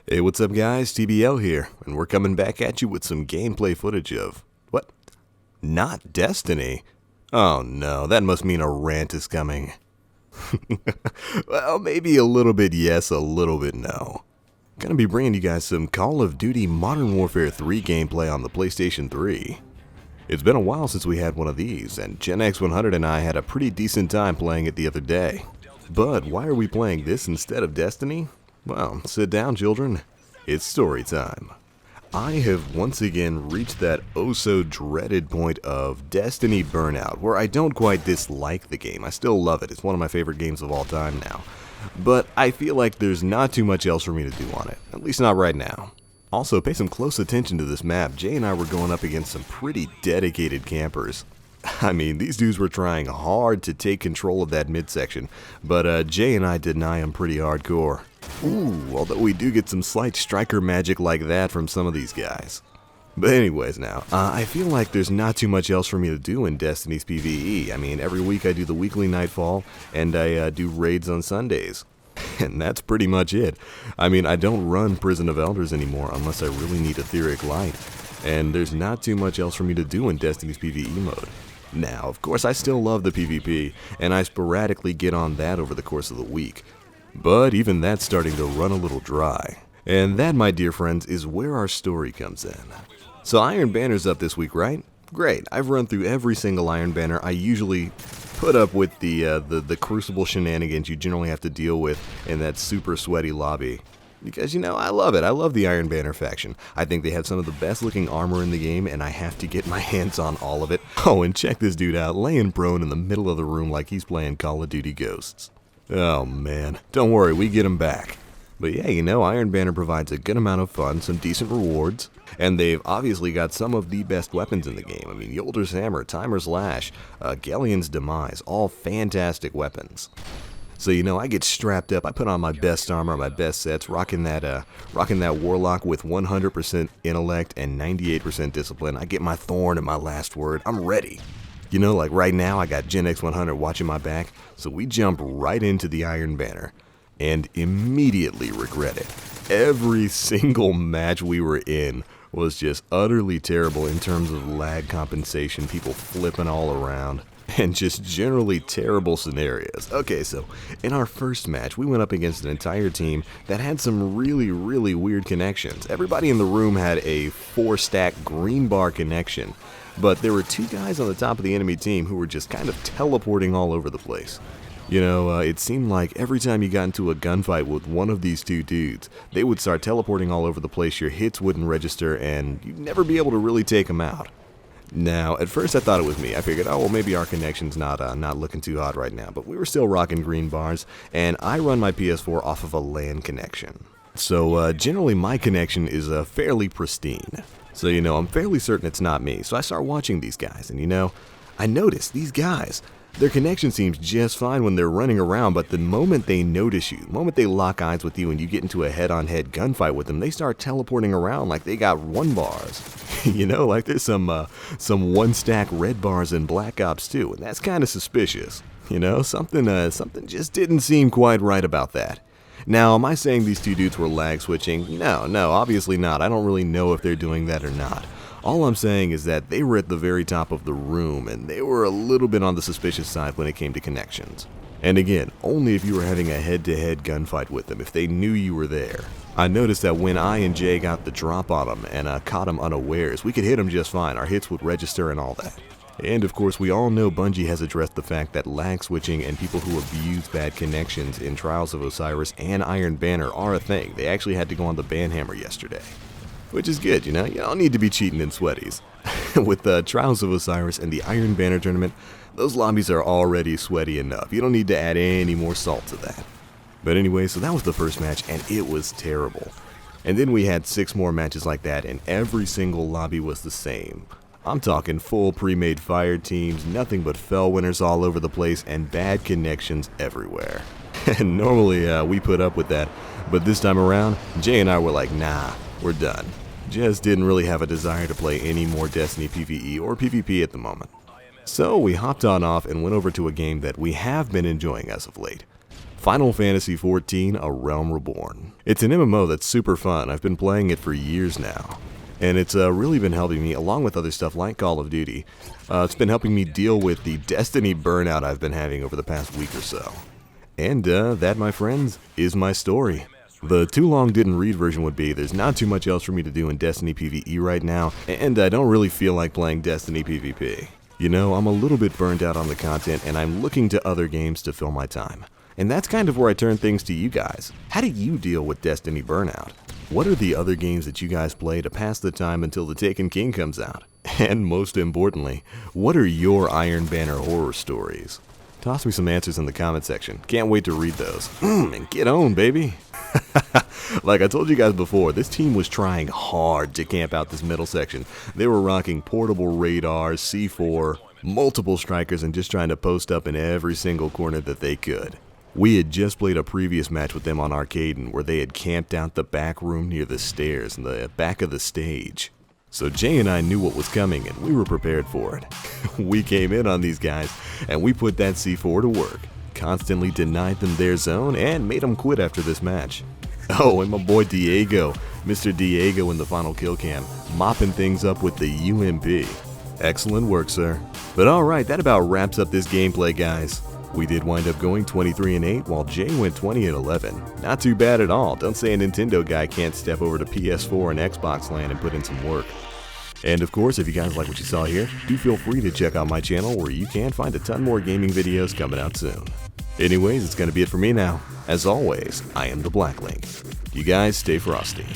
Hey, what's up guys, TBL here, and we're coming back at you with some gameplay footage of, what? Not Destiny? Oh no, that must mean a rant is coming. Well, maybe a little bit yes, a little bit no. Gonna be bringing you guys some Call of Duty Modern Warfare 3 gameplay on the PlayStation 3. It's been a while since we had one of these, and Gen X100 and I had a pretty decent time playing it the other day. But why are we playing this instead of Destiny? Well, sit down, children. It's story time. I have once again reached that oh-so-dreaded point of Destiny Burnout, where I don't quite dislike the game. I still love it. It's one of my favorite games of all time now. But I feel like there's not too much else for me to do on it, at least not right now. Also, pay some close attention to this map. Jay and I were going up against some pretty dedicated campers. I mean, these dudes were trying hard to take control of that midsection, but Jay and I deny them pretty hardcore. Ooh, although we do get some slight striker magic like that from some of these guys. But anyways now, I feel like there's not too much else for me to do in Destiny's PvE. I mean, every week I do the weekly Nightfall, and I do raids on Sundays. And that's pretty much it. I mean, I don't run Prison of Elders anymore unless I really need Etheric Light. And there's not too much else for me to do in Destiny's PvE mode. Now, of course, I still love the PvP, and I sporadically get on that over the course of the week. But even that's starting to run a little dry. And that, my dear friends, is where our story comes in. So Iron Banner's up this week, right? Great. I've run through every single Iron Banner. I usually put up with the Crucible shenanigans you generally have to deal with in that super sweaty lobby. Because, you know, I love it. I love the Iron Banner faction. I think they have some of the best looking armor in the game, and I have to get my hands on all of it. Oh, and check this dude out, laying prone in the middle of the room like he's playing Call of Duty Ghosts. Oh man, don't worry, we get him back. But yeah, you know, Iron Banner provides a good amount of fun, some decent rewards, and they've obviously got some of the best weapons in the game. I mean, Yolder's Hammer, Timer's Lash, Galleon's Demise, all fantastic weapons. So, you know, I get strapped up, I put on my best armor, my best sets, rocking that Warlock with 100% intellect and 98% discipline. I get my Thorn and my last word, I'm ready. You know, like right now, I got Gen X100 watching my back, so we jump right into the Iron Banner, and immediately regret it. Every single match we were in was just utterly terrible in terms of lag compensation, people flipping all around, and just generally terrible scenarios. Okay, so in our first match, we went up against an entire team that had some really weird connections. Everybody in the room had a 4-stack green bar connection. But there were two guys on the top of the enemy team who were just kind of teleporting all over the place. You know, it seemed like every time you got into a gunfight with one of these two dudes, they would start teleporting all over the place, your hits wouldn't register, and you'd never be able to really take them out. Now, at first I thought it was me. I figured, oh, well, maybe our connection's not looking too hot right now. But we were still rocking green bars, and I run my PS4 off of a LAN connection. So, generally my connection is fairly pristine. So, you know, I'm fairly certain it's not me. So I start watching these guys, and you know, I notice these guys, their connection seems just fine when they're running around, but the moment they notice you, the moment they lock eyes with you and you get into a head-on-head gunfight with them, they start teleporting around like they got 1 bars. You know, like there's some 1-stack red bars in Black Ops 2, and that's kind of suspicious. You know, something just didn't seem quite right about that. Now, am I saying these two dudes were lag switching? No, obviously not. I don't really know if they're doing that or not. All I'm saying is that they were at the very top of the room, and they were a little bit on the suspicious side when it came to connections. And again, only if you were having a head-to-head gunfight with them, if they knew you were there. I noticed that when I and Jay got the drop on them and caught them unawares, we could hit them just fine. Our hits would register and all that. And of course, we all know Bungie has addressed the fact that lag switching and people who abuse bad connections in Trials of Osiris and Iron Banner are a thing. They actually had to go on the banhammer yesterday. Which is good, you know? You don't need to be cheating in sweaties. With the Trials of Osiris and the Iron Banner tournament, those lobbies are already sweaty enough. You don't need to add any more salt to that. But anyway, so that was the first match, and it was terrible. And then we had 6 more matches like that, and every single lobby was the same. I'm talking full pre-made fire teams, nothing but fell winners all over the place, and bad connections everywhere. And normally we put up with that, but this time around, Jay and I were like, nah, we're done. Just didn't really have a desire to play any more Destiny PvE or PvP at the moment. So we hopped on off and went over to a game that we have been enjoying as of late. Final Fantasy XIV: A Realm Reborn. It's an MMO that's super fun. I've been playing it for years now. And it's really been helping me, along with other stuff like Call of Duty. It's been helping me deal with the Destiny burnout I've been having over the past week or so. And that, my friends, is my story. The too long didn't read version would be, there's not too much else for me to do in Destiny PvE right now, and I don't really feel like playing Destiny PvP. You know, I'm a little bit burned out on the content, and I'm looking to other games to fill my time. And that's kind of where I turn things to you guys. How do you deal with Destiny burnout? What are the other games that you guys play to pass the time until the Taken King comes out? And most importantly, what are your Iron Banner horror stories? Toss me some answers in the comment section. Can't wait to read those. And get on, baby! Like I told you guys before, this team was trying hard to camp out this middle section. They were rocking portable radars, C4, multiple strikers, and just trying to post up in every single corner that they could. We had just played a previous match with them on Arcaden where they had camped out the back room near the stairs in the back of the stage. So Jay and I knew what was coming and we were prepared for it. We came in on these guys and we put that C4 to work, constantly denied them their zone and made them quit after this match. Oh, and my boy Diego, Mr. Diego in the final kill cam, mopping things up with the UMP. Excellent work, sir. But alright, that about wraps up this gameplay, guys. We did wind up going 23-8 while Jay went 20-11. Not too bad at all. Don't say a Nintendo guy can't step over to PS4 and Xbox land and put in some work. And of course, if you guys like what you saw here, do feel free to check out my channel where you can find a ton more gaming videos coming out soon. Anyways, it's going to be it for me now. As always, I am the Black Link. You guys stay frosty.